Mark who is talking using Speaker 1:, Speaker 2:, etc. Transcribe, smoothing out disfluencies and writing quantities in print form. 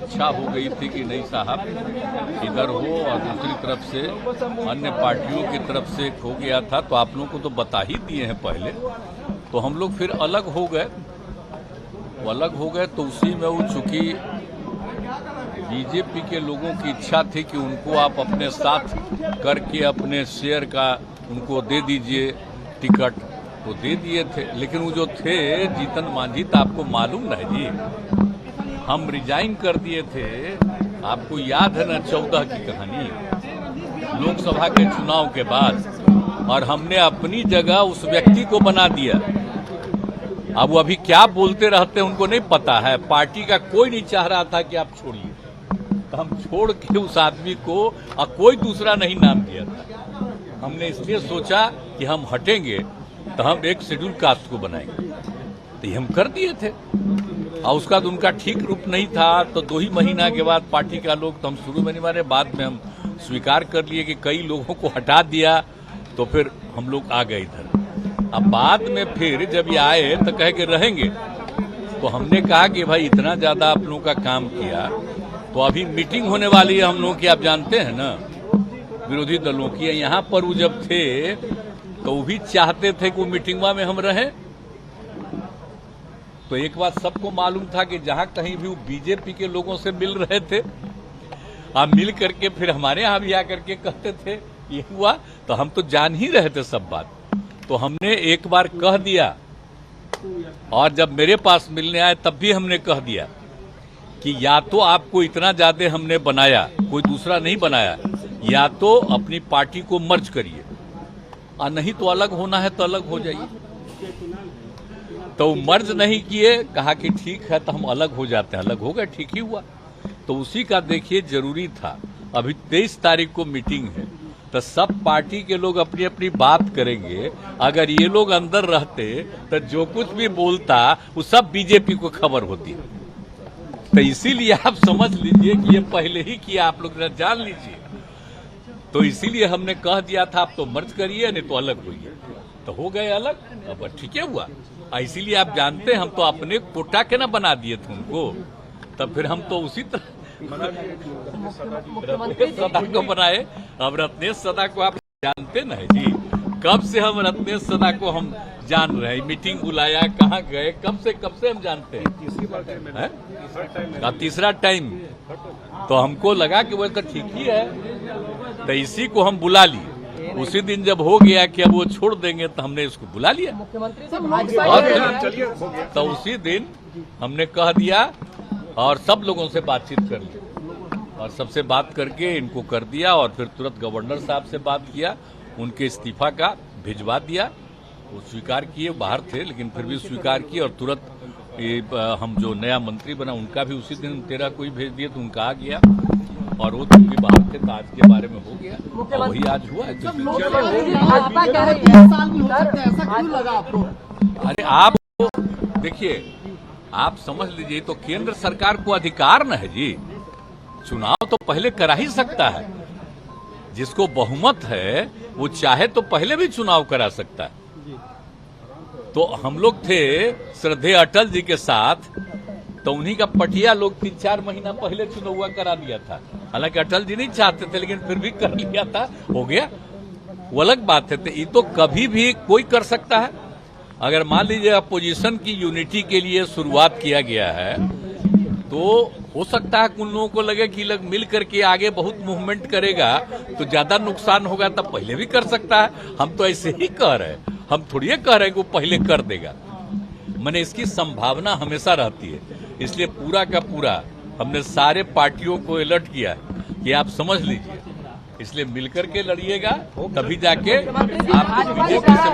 Speaker 1: इच्छा हो गई थी कि नहीं साहब इधर हो, और दूसरी तरफ से अन्य पार्टियों की तरफ से हो गया था, तो आप लोगों को तो बता ही दिए हैं पहले, तो हम लोग फिर अलग हो गए। तो उसी में वो चूंकि बीजेपी के लोगों की इच्छा थी कि उनको आप अपने साथ करके अपने शेयर का उनको दे दीजिए टिकट, तो दे दिए थे। लेकिन वो जो थे जीतन मांझी, तो आपको मालूम नहीं जी, हम रिजाइन कर दिए थे। आपको याद है ना 14 की कहानी, लोकसभा के चुनाव के बाद, और हमने अपनी जगह उस व्यक्ति को बना दिया। अब वो अभी क्या बोलते रहते हैं उनको नहीं पता है। पार्टी का कोई नहीं चाह रहा था कि आप छोड़िए, तो हम छोड़ के उस आदमी को और कोई दूसरा नहीं नाम दिया था। हमने इसलिए सोचा कि हम हटेंगे तो हम एक शेड्यूल कास्ट को बनाएंगे, तो ये हम कर दिए थे। और उसका तो उनका ठीक रूप नहीं था, तो 2 ही महीना के बाद पार्टी का लोग, तो हम शुरू में नहीं माने, बाद में हम स्वीकार कर लिए कि कई लोगों को हटा दिया, तो फिर हम लोग आ गए इधर। अब बाद में फिर जब ये आए तो कहे कि रहेंगे, तो हमने कहा कि भाई इतना ज्यादा आप लोगों का काम किया, तो अभी मीटिंग होने वाली है हम लोगों की, आप जानते हैं ना, विरोधी दलों की। यहाँ पर वो जब थे तो वो भी चाहते थे कि वो मीटिंगवा में हम रहें। तो एक बात सबको मालूम था कि जहां कहीं भी वो बीजेपी के लोगों से मिल रहे थे, आप मिल करके फिर हमारे यहाँ भी आकर के कहते थे ये हुआ, तो हम तो जान ही रहे थे सब बात। तो हमने एक बार कह दिया, और जब मेरे पास मिलने आए तब भी हमने कह दिया कि या तो आपको इतना ज्यादा हमने बनाया, कोई दूसरा नहीं बनाया, या तो अपनी पार्टी को मर्ज करिए, और नहीं तो अलग होना है तो अलग हो जाइए। तो मर्ज नहीं किए, कहा कि ठीक है तो हम अलग हो जाते हैं, अलग हो गए, ठीक ही हुआ। तो उसी का देखिए जरूरी था। अभी 23 तारीख को मीटिंग है, तो सब पार्टी के लोग अपनी अपनी बात करेंगे। अगर ये लोग अंदर रहते तो जो कुछ भी बोलता वो सब बीजेपी को खबर होती। तो इसीलिए आप समझ लीजिए कि ये पहले ही किया, आप लोग जान लीजिए। तो इसीलिए हमने कह दिया था आप तो मर्ज करिए, नहीं तो अलग होइए, तो हो गए अलग। अब ठीक है हुआ। इसीलिए आप जानते हैं हम तो अपने कोटा के ना बना दिए थे उनको, तब फिर हम तो उसी तरह रत्नेश सदा को बनाए। अब रत्नेश सदा को आप जानते ना जी, कब से हम रत्नेश सदा को हम जान रहे हैं। मीटिंग बुलाया, कहाँ गए, कब से हम जानते हैं। तीसरा टाइम तो हमको लगा कि वो तो ठीक ही है, तो इसी को हम बुला लिए। उसी दिन जब हो गया कि अब वो छोड़ देंगे, तो हमने इसको बुला लिया। तो उसी दिन हमने कह दिया और सब लोगों से बातचीत कर ली, और सबसे बात करके इनको कर दिया, और फिर तुरंत गवर्नर साहब से बात किया, उनके इस्तीफा का भिजवा दिया। वो स्वीकार किए, बाहर थे लेकिन फिर भी स्वीकार किए, और तुरंत हम जो नया मंत्री बना उनका भी उसी दिन 13 को ही भेज दिए, तो उनका आ गया। और वो चूंकि बाहर थे तो आज के बारे में हो गया, और वही आज हुआ है। अरे आप देखिए, आप समझ लीजिए, तो केंद्र सरकार को अधिकार न है जी, चुनाव तो पहले करा ही सकता है। जिसको बहुमत है वो चाहे तो पहले भी चुनाव करा सकता है। तो हम लोग थे श्रद्धेय अटल जी के साथ, तो उन्हीं का पटिया लोग 3-4 महीना पहले चुनाव करा दिया था। हालांकि अटल जी नहीं चाहते थे, लेकिन फिर भी कर लिया था, हो गया, वो अलग बात है। तो ये तो कभी भी कोई कर सकता है। अगर मान लीजिए अपोजिशन की यूनिटी के लिए शुरुआत किया गया है, तो हो सकता है उन लोगों को लगे कि लग मिल करके आगे बहुत मूवमेंट करेगा तो ज्यादा नुकसान होगा, तब पहले भी कर सकता है। हम तो ऐसे ही कह रहे हैं, हम थोड़ी कह रहे हैं कि वो पहले कर देगा। मैंने इसकी संभावना हमेशा रहती है, इसलिए पूरा का पूरा हमने सारे पार्टियों को अलर्ट किया है कि आप समझ लीजिए, इसलिए मिलकर के लड़िएगा, तभी जाके आप बीजेपी से